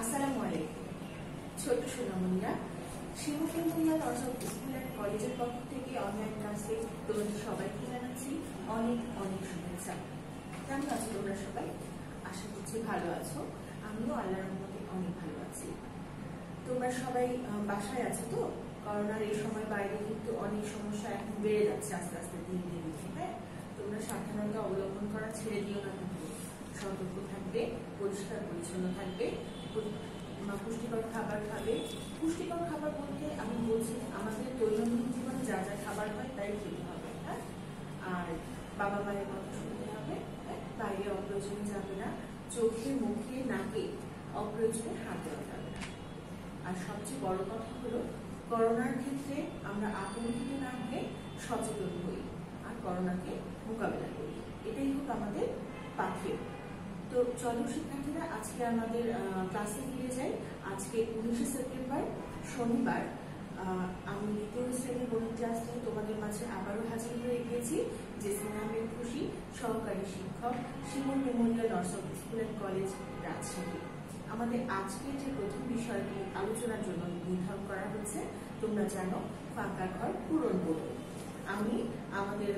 আসসালামু আলাইকুম ছোট সোনামণিরা, শিমুলিয়া নর্সব স্কুল অ্যান্ড কলেজের পক্ষ থেকে অনলাইন ক্লাসে তোমাদের সবাইকে জানাচ্ছি অনেক অনেক শুভেচ্ছা। কেমন আছো তোমরা সবাই? আশা করছি ভালো আছো। আমিও আল্লাহর রহমতে অনেক ভালো আছি। তোমরা সবাই বাসায় আছো তো? করোনার এই সময় বাইরে কিন্তু অনেক সমস্যা এখন বেড়ে যাচ্ছে আস্তে আস্তে দিন দিন। হ্যাঁ, তোমরা সাবধানতা অবলম্বন করা ছেড়ে দিও না, কিন্তু সতর্ক থাকবে, পরিষ্কার পরিচ্ছন্ন থাকবে, পুষ্টিকর খাবার খাবে। পুষ্টিকর খাবার বলতে আমি বলছি আমাদের দৈনন্দিন জীবনে যা যা খাবার হয় তাই খেতে হবে। হ্যাঁ, আর বাবা মায়ের কথা শুনতে হবে। বাইরে অপ্রয়োজনে যাবে না, চোখে মুখে নাকে অপ্রয়োজনে হাত দেওয়া যাবে না। আর সবচেয়ে বড় কথা হলো, করোনার ক্ষেত্রে আমরা আতঙ্কিত না হয়ে সচেতন হই আর করোনাকে মোকাবেলা করি। এটাই হোক আমাদের পাথেয়। তো চলো শিক্ষার্থীরা, আজকে আমাদের ক্লাসে ফিরে যাই। আজকে 19শে সেপ্টেম্বর শনিবার। আমি দ্বিতীয় শ্রেণীর গণিত ক্লাস নিয়ে তোমাদের মাঝে আবারও হাজির হয়ে গিয়েছি। জেসমিন আহমেদ খুশি, সহকারী শিক্ষক, শিমুল মেমোরিয়াল নর্সব স্কুল অ্যান্ড কলেজ, রাজশাহী। আমাদের আজকের যে প্রথম বিষয়টি আলোচনার জন্য নির্ধারণ করা হচ্ছে, তোমরা জানো, ফাঁকা ঘর পূরণ করো। আমি আমাদের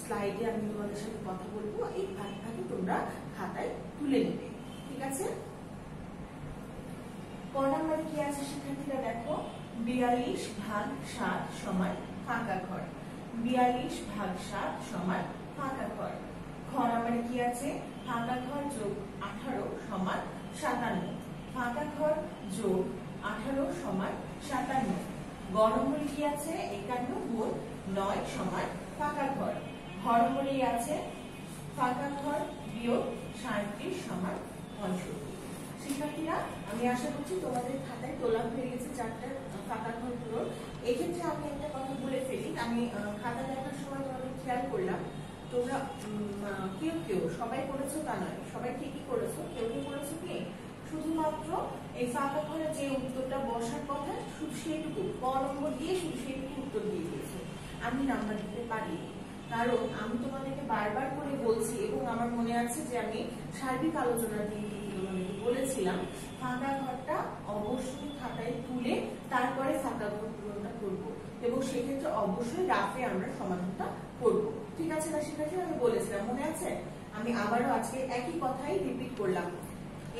স্লাইডে আমি তোমাদের সাথে কথা বলবো, এই ভাগটাকে তোমরা খাতায় তুলে নেবে, ঠিক আছে? ক নাম্বারে কি আছে শিক্ষার্থীরা? দেখো, 42/7 সমান ফাঁকা ঘর। 42/7 সমান ফাঁকা ঘর। খ নাম্বারে কি আছে? ফাঁকা ঘর যোগ 18 সমান 57। ফাঁকা ঘর যোগ 18 সমান 57। গ নম্বরে কি আছে? 51 গুণ 9 সমান ফাঁকা ঘর। ঘ নম্বরে আছে ফাঁকা ঘর বিয়োগ 37 সমান 65। শিক্ষার্থীরা, আমি আশা করছি তোমাদের খাতায় তোলা হয়ে গেছে চারটা ফাঁকা ঘর পূরণ। এক্ষেত্রে আমি একটা কথা বলে ফেলি, আমি খাতা দেখার সময় তোমাদের খেয়াল করলাম, তোমরা কেউ সবাই করেছো তা নয়, সবাই ঠিকই করেছো। কেউ করেছো কি শুধুমাত্র এই ফাঁকা ঘরে যে উত্তরটা বসার কথা শুধু সেইটুকু ক নম্বর দিয়ে শুধু সেইটুকু উত্তর দিয়ে দিয়েছে। আমি নাম্বার দিতে পারি, কারণ আমি তোমাদেরকে বারবার করে বলছি, এবং আমার মনে আছে যে আমি সার্বিক আলোচনা দিয়ে বলেছিলাম, ফাঁকা ঘরটা অবশ্যই খাতায় তুলে তারপরে ফাঁকা ঘর পূরণটা করবো, এবং সেক্ষেত্রে অবশ্যই রাফে আমরা সমাধানটা করবো। ঠিক আছে না শিক্ষার্থী? আমি বলেছিলাম, মনে আছে? আমি আবারও আজকে একই কথাই রিপিট করলাম।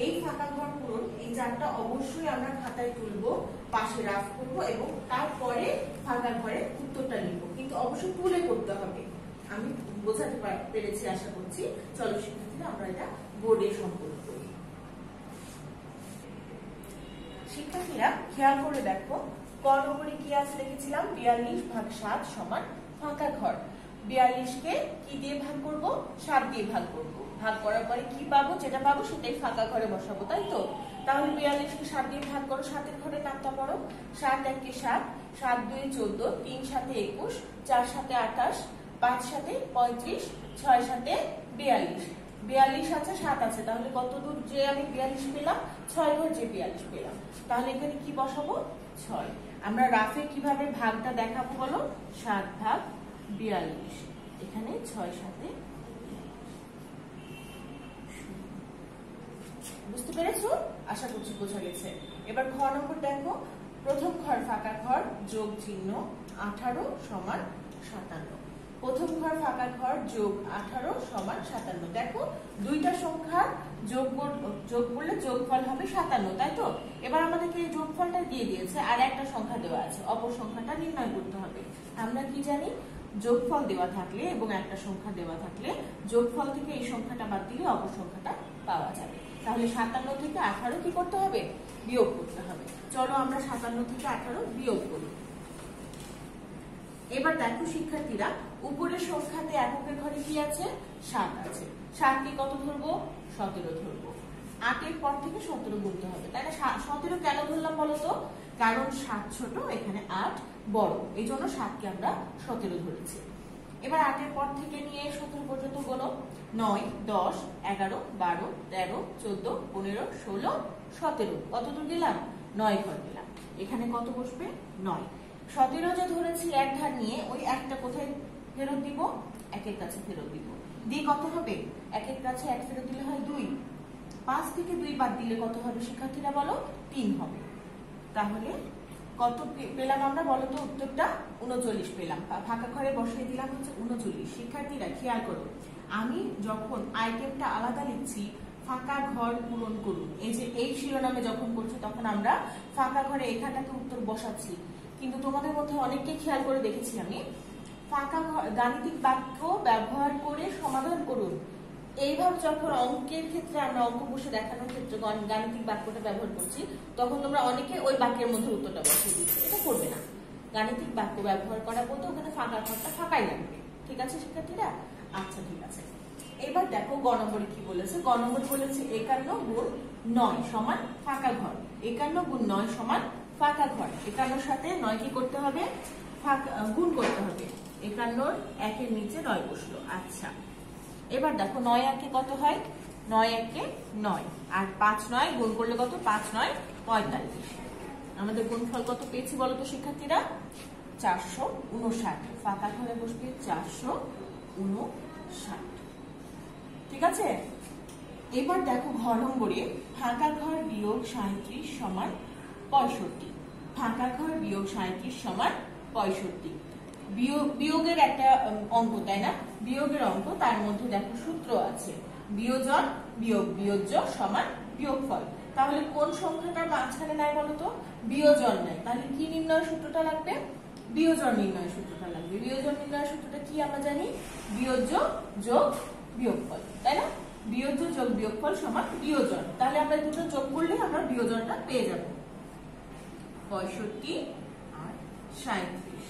এই ফাঁকা ঘর পূরণ, এই চারটা অবশ্যই আমরা খাতায় তুলবো, পাশে রাফ করবো, এবং তারপরে ফাঁকা ঘরে উত্তরটা লিখবো, কিন্তু অবশ্যই তুলে করতে হবে। আমি বোঝাতে পেরেছি আশা করছি। চলো শিক্ষার্থীরা, আমরা এটা বোর্ডে সম্পন্ন করি। শিক্ষার্থীরা খেয়াল করে দেখো, ক নম্বরে কি আছে লিখেছিলাম? 42/7 সমান ফাঁকা ঘর। 42কে কি দিয়ে ভাগ করব? 7 দিয়ে ভাগ করব। ভাগ করার পরে কি পাবো? যেটা পাবো সেটাই ফাঁকা ঘরে বসাবো, তাই তো? তাহলে 42কে 7 দিয়ে ভাগ করো, 7-এর ঘরে নামটা পড়ো। 7 1 7, 7 2 14, 3 7 21, 4 7 28, 5 7 35, 6 7 42। 42 আছে, 7 আছে, তাহলে কত দূর যে আমি 42 পেলাম? 6 ঘর যে 42 পেলাম। তাহলে এখানে কি বসাবো? 6। আমরা রাফে কিভাবে ভাগটা দেখাবো বলো? 7/42। এখানে 6 7। বুঝতে পেরেছো? আশা করছি বোঝা গেছে। এবার ঘ নম্বর দেখো, প্রথম ঘর ফাঁকা ঘর যোগ চিহ্ন 18 সমান 57। প্রথম ঘর ফাঁকা ঘর যোগ 18 সমান 57। দেখো, দুইটা সংখ্যার যোগ করলে যোগফল হবে 57, তাই তো? এবার আমাদেরকে এই যোগফলটা দিয়ে দিয়েছে, আর একটা সংখ্যা দেওয়া আছে, অপর সংখ্যাটা নির্ণয় করতে হবে। আমরা কি জানি? যোগফল দেওয়া থাকলে এবং একটা সংখ্যা দেওয়া থাকলে যোগফল থেকে এই সংখ্যাটা বাদ দিলে অপর সংখ্যাটা পাওয়া যাবে। তাহলে 57 থেকে 18 কি করতে হবে? বিয়োগ করতে হবে। চলো আমরা 57 থেকে 18 বিয়োগ করি। এবার দেখো শিক্ষার্থীরা, উপরের সংখ্যাতে এককের ঘরে কি আছে? 7 আছে। 7 কে কত ধরবো? 17 ধরবো। 8-এর পর থেকে 17 গুনতে হবে, তাই না? 17 কেন ধরলাম বলতো? কারণ 7 ছোট, এখানে 8 বড়, এই জন্য 7কে আমরা 17 ধরেছি। এবার 8-এর পর থেকে নিয়ে 17 পর্যন্ত গুনো। 9 10 11 12 13 14 15 16 17। কত দূর দিলাম? 9 ঘর দিলাম। এখানে কত বসবে? 9। 17 যে ধরেছি এক ধার নিয়ে, ওই একটা কোথায় ফেরত দিব? একের কাছে ফেরত দিব। দিয়ে কত হবে? একের কাছে 1 ফেরত দিলে হয় 2। 5 থেকে 2 বাদ দিলে কত হবে শিক্ষার্থীরা বলো? 3 হবে। তাহলে কত পেলাম আমরা বলো তো? উত্তরটা 39 পেলাম। ফাঁকা ঘরে বসিয়ে দিলাম হচ্ছে 39। শিক্ষার্থীরা খেয়াল করো, আমি যখন আইটেমটা আলাদা লিখছি ফাঁকা ঘর পূরণ করুন, এই যে এই শিরোনামে যখন করছি তখন আমরা ফাঁকা ঘরে এখানটাতে উত্তর বসাচ্ছি। কিন্তু তোমাদের মধ্যে অনেককে খেয়াল করে দেখেছি আমি, ফাঁকা ঘর গাণিতিক বাক্য ব্যবহার করে সমাধান করুন, এইভাবে যখন অঙ্কের ক্ষেত্রে আমরা অঙ্ক বসে দেখানোর ক্ষেত্রে গাণিতিক বাক্যটা ব্যবহার করছি তখন তোমরা অনেকে ওই বাক্যের মধ্যে উত্তরটা বসিয়ে দিচ্ছ। এটা করবে না। গাণিতিক বাক্য ব্যবহার করা বলতে ওখানে ফাঁকা ঘরটা ফাঁকাই লাগবে। ঠিক আছে শিক্ষার্থীরা? আচ্ছা ঠিক আছে। এবার দেখো গ নম্বরে কি বলেছে। গ নম্বর বলেছে 51 গুণ 9 সমান ফাঁকা ঘর। 51 গুণ 9 সমান ফাঁকা ঘর। 51 সাথে 9 কি করতে হবে? গুণ করতে হবে। 51 একের নিচে 9 বসলো। আচ্ছা এবার দেখো 9 একে কত হয়? 9 একে 9 আর 5 9 গুণ করলে কত? 5 9 45। আমাদের গুণফল কত পেয়েছি বলো তো শিক্ষার্থীরা? 459। ফাঁকা ঘরে বসবে 459। ঠিক আছে। এবার দেখো ঘ নম্বরে ফাঁকা ঘর বিয়োগ 37 সমান 65। ফাঁকা ঘর বিয়োগ 37 সমান 65। বিয়োগের একটা অঙ্ক, তাই না? বিয়োগের অঙ্ক, তার মধ্যে দেখো সূত্র আছে বিয়োজন বিয়োগ বিয়োজ্য সমান বিয়োগফল। তাহলে কোন সংখ্যাটার মাঝখানে নাই বলতো? বিয়োজন নাই। তাহলে কি নির্ণয় সূত্রটা লাগবে? বিয়োজন নির্ণয় সূত্রটা লাগবে। বিয়োজন নির্ণয় সূত্রটা কি আমরা জানি? বিয়োজ্য যোগ বিয়োগফল, তাই না? বিয়োজ্য যোগ বিয়োগফল সমান বিয়োজন। তাহলে আমরা দুটো যোগ করলে আমরা বিয়োজনটা পেয়ে যাব। 65 আর 37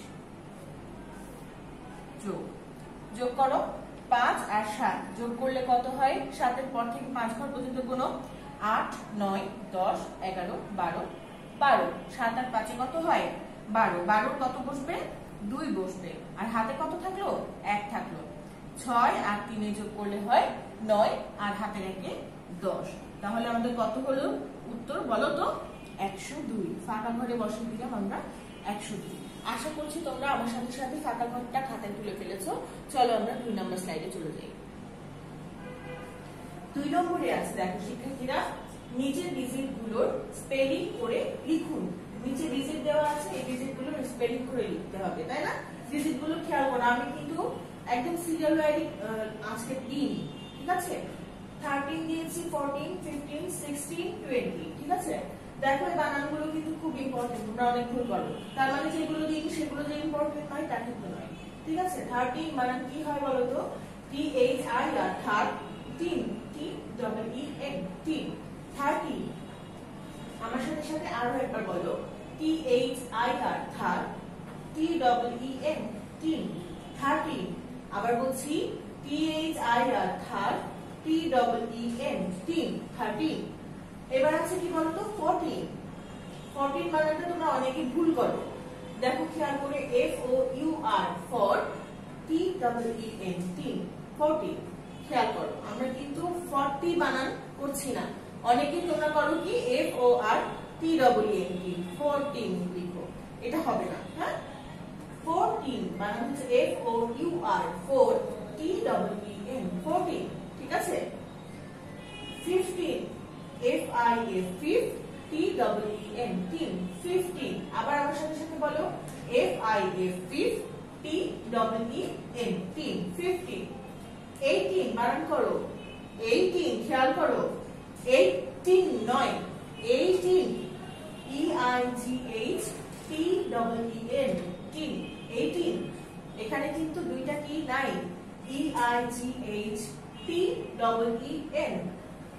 যোগ করো। 5 আর 7 যোগ করলে কত হয়? 7 এর পর থেকে 5 ঘর পর্যন্ত গুণো। 8 9 10 11 12 12। 7 আর 5 কত হয়? 12। 12 কত বসবে? 2 বসবে। আর হাতে কত থাকলো? 1 থাকলো। 6 আর 3 যোগ করলে হয় 9 আর হাতের 1 10। তাহলে আমাদের কত হলো উত্তর বলো তো? 102। ফাঁকা ঘরে বসিয়ে দিলাম আমরা 102। আশা করছি তোমরা আমার সাথে সাথে ফাঁকা ঘরটা খাতায় তুলে ফেলেছো। চলো আমরা 2 নম্বর স্লাইডে চলে যাই। 2 নম্বরে আছে দেখো শিক্ষার্থীরা, নিচের ডিজিট গুলোর স্পেলিং করে লিখুন। নিচে ডিজিট দেওয়া আছে, এই ডিজিট গুলোর স্পেলিং করে লিখতে হবে, তাই না? ডিজিট গুলো খেয়াল করো, আমি কিন্তু একদম সিরিয়াল ওয়াইজ আজকে দিন। ঠিক আছে? 13 দিয়েছি, 14 15 16 20। ঠিক আছে? দেখো এই বানানগুলো কিন্তু খুব ইম্পর্টেন্ট, তোমরা অনেক ভুল করো। তার মানে যেগুলো দিই সেগুলো যে ইম্পর্টেন্ট নয় তা কিন্তু নয়। ঠিক আছে? 13 বানান কি হয় বলো তো? THIR 13 TEEN 30। আমার সাথে সাথে আরো একবার বলো, THIR TEEN 30। আবার বলছি THIR TEEN 30। এবার আছে কি বলতো? 14। 14 বানানটা তোমরা অনেকে ভুল করো। দেখো খেয়াল করে, FOUR ফর TEEN 40। খেয়াল করো, আমরা কিন্তু 40 বানান করছি না। অনেকেই তোমরা করো কি FOR TEEN 14 লিখো, এটা হবে না। হ্যাঁ, 14 বানান হচ্ছে FOUR ফর TEEN 14। ঠিক আছে? 15 FIF TEEN 15। আবার আমার সাথে সাথে বলো FIF TEEN 15। 18 বানান করো, 18 খেয়াল করো, 18 নয়, 18 EIGH TEEN 18। এখানে কিন্তু দুইটা কি নাই, EIGH TEEN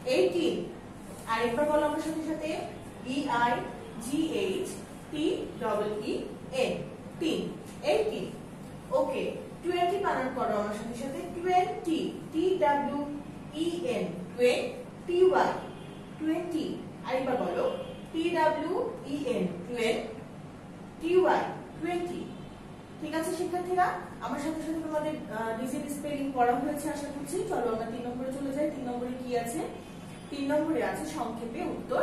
18। আর একবার বলো আমার সাথে সাথে, EIGH TEEN 18। ওকে, 20 বানান করো আমার সাথে সাথে, 20 TWEN 20। আরেকবার বলো TWEN 20। ঠিক আছে শিক্ষার্থীরা, আমার সাথে সাথে তোমাদের ডিজিট স্পেলিং পড়া হয়েছে আশা করছি। চলো আমরা 3 নম্বরে চলে যাই। 3 নম্বরে কি আছে? 3 নম্বরে আছে সংক্ষেপে উত্তর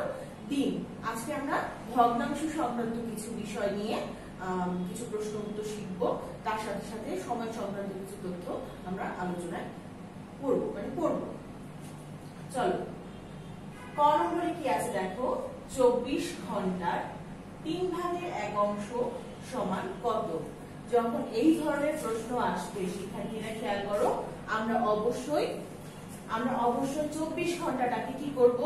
দিন। আজকে আমরা ভগ্নাংশ সংক্রান্ত কিছু বিষয় নিয়ে কিছু প্রশ্ন উত্তর শিখব, তার সাথে সাথে সময় সংক্রান্ত কিছু তথ্য আমরা আলোচনায় পড়ব। চলো ক নম্বরে কি আছে দেখো, 24 ঘন্টার 3/1 সমান কত? যখন এই ধরনের প্রশ্ন আসবে শিক্ষার্থীরা খেয়াল করো, আমরা অবশ্যই 24 ঘন্টাটাকে কি করব,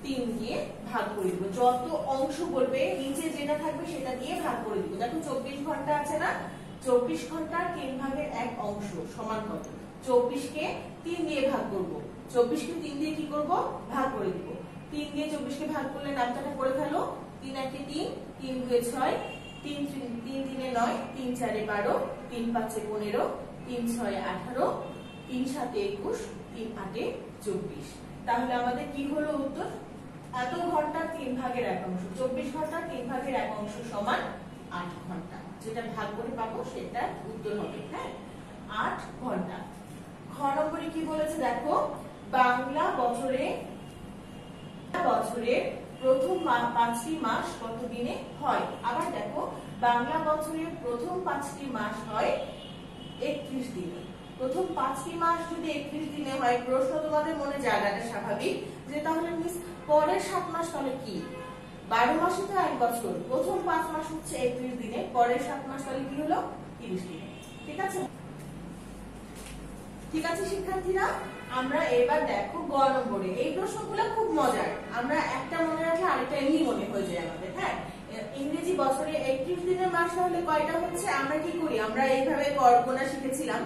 3 দিয়ে ভাগ করে দিব। যত অংশ বলবে নিচে যেটা থাকবে সেটা দিয়ে ভাগ করে দিব। দেখো 24 ঘন্টা আছে না, 24 ঘন্টার 3/1 সমান কত? 24 কে 3 দিয়ে ভাগ করব। 24 কে 3 দিয়ে কি করব, ভাগ করে দিব। 3 দিয়ে 24 কে ভাগ করলে নামটা করে ফেলো। 3 1 এ 3, 3 2 এ 6, 3 3 এ 9, 3 4 এ 12, 3 5 এ 15, 3 6 এ 18, 3 7 এ 21, 3 8 এ 24। তাহলে আমাদের কি হলো উত্তর? এত ঘন্টা 3/1, 24 ঘন্টা 3/1 সমান 8 ঘন্টা। যেটা ভাগ করে পাবো সেটা উত্তর হবে। হ্যাঁ, 8 ঘন্টা। খ নম্বরে কি বলেছে দেখো, বাংলা বছরের প্রথম 5টি মাস কত দিনে হয়? আবার দেখো, বাংলা বছরের প্রথম 5টি মাস হয় 31 দিনে। প্রথম 5টি মাস যদি 31 দিনে হয়, প্রশ্ন তোমাদের মনে জায়গাটা স্বাভাবিক যে তাহলে মিস পরের 7 মাস তাহলে কি? 12 মাসে তো 1 বছর, প্রথম 5 মাস হচ্ছে 31 দিনে, পরের 7 মাস তাহলে কি হলো? 30 দিনে। ঠিক আছে, ঠিক আছে শিক্ষার্থীরা, আমরা এবার দেখো গ নম্বরে। এই প্রশ্নগুলো খুব মজার, আমরা একটা মনে রাখলে আরেকটা এমনি মনে হয়ে যায় আমাদের। হ্যাঁ, ইংরেজি বছরে 31 দিনের মাস হলে কয়টা হচ্ছে? আমরা কি করি, আমরা এইভাবে গোনা শিখেছিলাম,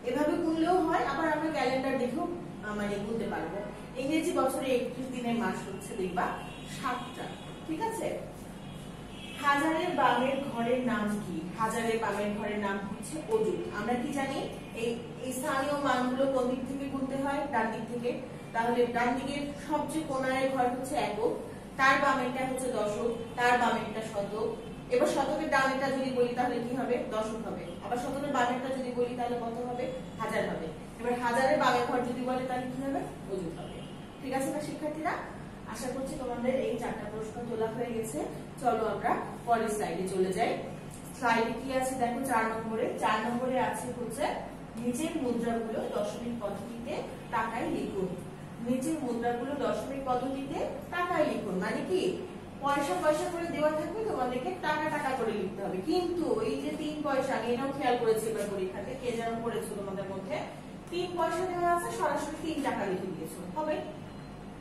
এভাবে গুনলেও হয়, আবার আমরা ক্যালেন্ডার দেখেও মানে গুনতে পারবো। ইংরেজি বছরে 31 দিনের মাস হচ্ছে দেখবা 7টা। ঠিক আছে, হাজারের বামের ঘরের নাম কি? হাজারের বামের ঘরের নাম হচ্ছে অযুত। আমরা কি জানি, এই স্থানীয় মানগুলো কোন দিক থেকে গুনতে হয়? ডান দিক থেকে। তাহলে ডান দিকের সবচেয়ে কোণার ঘর হচ্ছে একক, তার বামেরটা হচ্ছে দশক, তার বামেরটা শতক। এবার শতকের ডানেরটা যদি বলি তাহলে কি হবে? দশক হবে। আবার শতকের বামেরটা যদি বলি তাহলে কত হবে? হাজার হবে। এবার হাজারের বামের ঘর যদি বলে তাহলে কি হবে? অযুত হবে। ঠিক আছে না শিক্ষার্থীরা? আশা করছি তোমাদের এই 4টা প্রশ্ন তোলা হয়ে গেছে। চলো আমরা পরের স্লাইডে চলে যাই। স্লাইডে কি আছে দেখো, 4 নম্বরে আছে হচ্ছে নিচের মুদ্রাগুলো দশমিক পদ্ধতিতে টাকায় লিখুন। নিচের মুদ্রাগুলো দশমিক পদ্ধতিতে টাকায় লিখুন মানে কি, পয়সা পয়সা করে দেওয়া থাকবে, তোমাদেরকে টাকা টাকা করে লিখতে হবে। কিন্তু এই যে 3 পয়সা, আমি এটাও খেয়াল করেছি এবার পরীক্ষাতে, কে যেন করেছো তোমাদের মধ্যে, 3 পয়সা দেওয়া আছে, সরাসরি 3 টাকা লিখে দিয়েছো। হবে?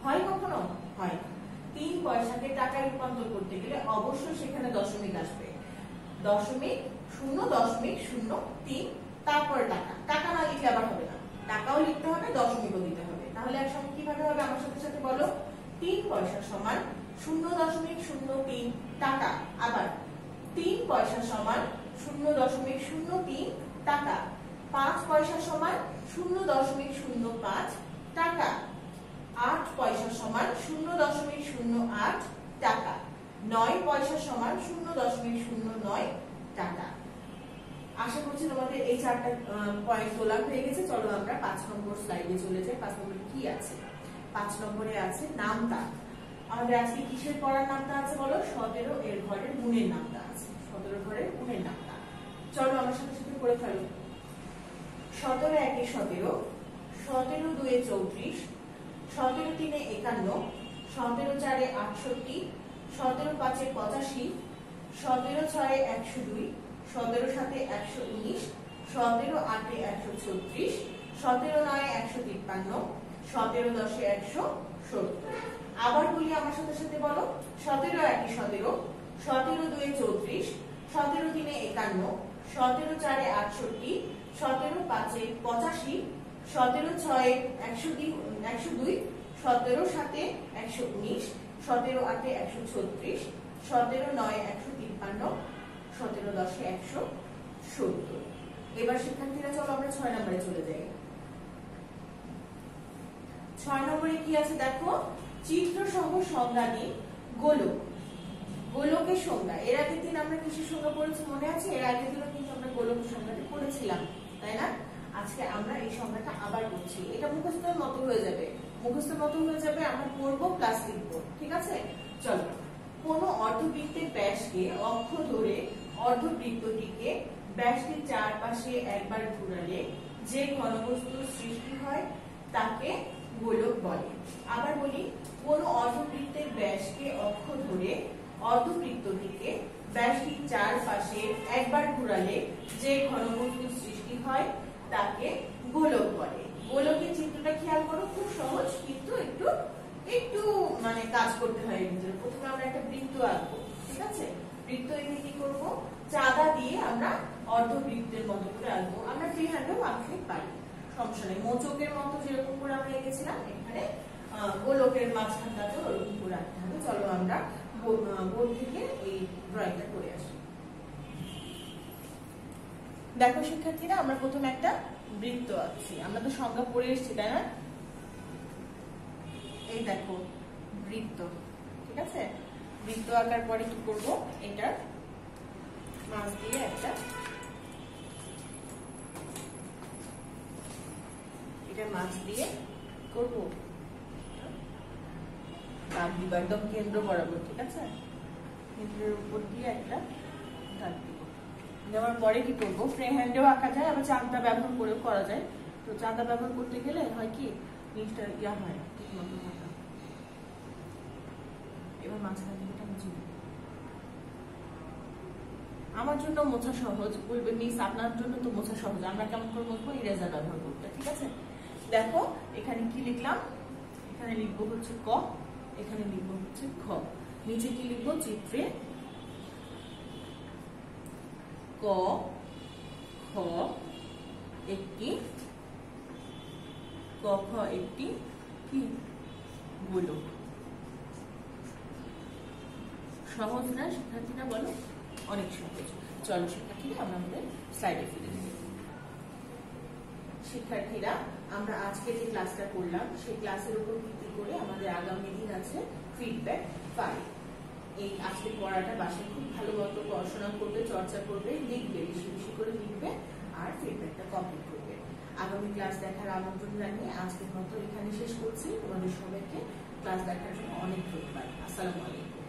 হয় কখনো? হয় না। 3 পয়সাকে টাকায় রূপান্তর করতে গেলে অবশ্যই সেখানে দশমিক আসবে। 0.003, তারপরে টাকা। টাকা না লিখলে আবার হবে না, টাকাও লিখতে হবে, দশমিকও দিতে হবে। তাহলে একসাথে কিভাবে হবে আমার সাথে সাথে বলো? 3 পয়সা সমান 0.03 টাকা। আবার 3 পয়সা সমান 0.03 টাকা। 5 পয়সা সমান 0.05 টাকা। 8 পয়সা সমান 0.08 টাকা। 9 পয়সা সমান 0.09 টাকা। আশা করছি তোমাদের এই 4টা পয়েন্ট তোলা হয়ে গেছে। চলো আমরা 5 নম্বর স্লাইডে চলে যাই। 5 নম্বরে কি আছে? 5 নম্বরে আছে নামতা। আমাদের আজকে কিসের পড়ার নামতা আছে বলো? 17 এর ঘরের গুণের নামতা আছে। 17 ঘরের গুণের নামতা। চলো আমার সাথে সাথে করে ফেলো। 17 1 এ 17, 17 2 এ 34, 17 3 এ 51, 17 4 এ 68, 17 5 এ 85, 17 6 এ 102, 17 7 এ 119, 17 8 এ 136, 17 9 এ 153, 17 10 এ 170। আবার বলি আমার সাথে সাথে বলো। 17 1 এ 17, 17 2 এ 34, 17 3 এ 51, 17 4 এ 68, 17 5 এ 85, 17 6 এ 102, 17 7 এ 119, 17 8 এ 136, 17 9 এ 153, 17 10 এ 170। এবার শিক্ষার্থীরা চলো আমরা 6 নম্বরে চলে যাই। 6 নম্বরে কি আছে দেখো, চিত্র সহ সংজ্ঞা দিন গোলক। গোলকের সংজ্ঞা এর আগের দিন আমরা কিসের সংজ্ঞা পড়েছি মনে আছে? এর আগের দিনও কিন্তু আমরা গোলকের সংজ্ঞাটা পড়েছিলাম, তাই না? আজকে আমরা এই সংজ্ঞাটা আবার পড়ছি। এটা মুখস্থের মতো হয়ে যাবে, আমরা পড়বো প্লাস লিখবো। ঠিক আছে, চলো। কোন অর্ধবৃত্তের ব্যাসকে অক্ষ ধরে অর্ধবৃত্তটিকে ব্যাসটির চারপাশে একবার ঘুরালে যে ঘনবস্তুর সৃষ্টি হয় তাকে গোলক বলে। আবার বলি, কোন অর্ধবৃত্তের ব্যাসকে অক্ষ ধরে অর্ধবৃত্তটিকে ব্যাসটির চারপাশে একবার ঘোরালে যে ঘনবস্তুর সৃষ্টি হয় তাকে গোলক বলে। গোলকের চিত্রটা খেয়াল করো, খুব সহজ, কিন্তু একটু একটু মানে কাজ করতে হয় এর ভিতরে। প্রথমে আমরা একটা বৃত্ত আঁকবো, ঠিক আছে? বৃত্ত এঁকে কি করবো, চাঁদা দিয়ে আমরা অর্ধবৃত্তের মতো করে আঁকবো। আমরা ফ্রি হ্যান্ডেও আঁকতে পারি, সমস্যা নেই। মোচকের মতো যেরকম করে আমরা এঁকেছিলাম, এখানে গোলকের মাঝখানটাতেও ওরকম করে আঁকতে হবে। চলো আমরা বোর্ড থেকে এই ড্রয়িংটা করে আসি। দেখো শিক্ষার্থীরা, আমরা প্রথমে একটা বৃত্ত আঁকছি। আমরা তো সংজ্ঞা পড়ে এসেছি, তাই না? এই দেখো বৃত্ত, ঠিক আছে? বৃত্ত আঁকার পরে কি করব, এটার মাঝ দিয়ে একটা, এটা মাঝ দিয়ে করব দাগ দিব, একদম কেন্দ্র বরাবর, ঠিক আছে? কেন্দ্রের উপর দিয়ে একটা দাগ দিব। দেওয়ার পরে কি করবো, ফ্রি হ্যান্ডেও আঁকা যায়, আবার চাঁদা ব্যবহার করেও করা যায়। তো চাঁদা ব্যবহার করতে গেলে হয় কি, জিনিসটা ইয়া হয়, ঠিক মতো হয় না। এবার মাঝখান থেকে মুছে দেব। আমার জন্য মোছা সহজ, বলবে মিস আপনার জন্য তো মোছা সহজ, আমরা কেমন করে বলবো, ইরেজার ব্যবহার করতে, ঠিক আছে? দেখো এখানে কি লিখলাম, এখানে লিখবো হচ্ছে ক, এখানে লিখবো হচ্ছে খ। নিচে কি লিখবো, চিত্রে ক খ একটি, ক খ একটি কি গোলক। সহজ না শিক্ষার্থীরা, বলো? অনেক সহজ। চলো শিক্ষার্থীরা, আমরা আমাদের স্লাইডে ফিরে যাই। শিক্ষার্থীরা, আমরা আজকে যে ক্লাসটা করলাম সেই ক্লাসের উপর ভিত্তি করে আমাদের আগামী দিন আছে ফিডব্যাক 5। এই আজকে পড়াটা বাসায় খুব ভালো মতো পড়াশোনা করবে, চর্চা করবে, লিখবে, বেশি বেশি করে লিখবে, আর ফিডব্যাকটা কমপ্লিট করবে। আগামী ক্লাস দেখার আমন্ত্রণ জানিয়ে আজকের মতো এখানে শেষ করছি। তোমাদের সবাইকে ক্লাস দেখার জন্য অনেক ধন্যবাদ। আসসালামু আলাইকুম।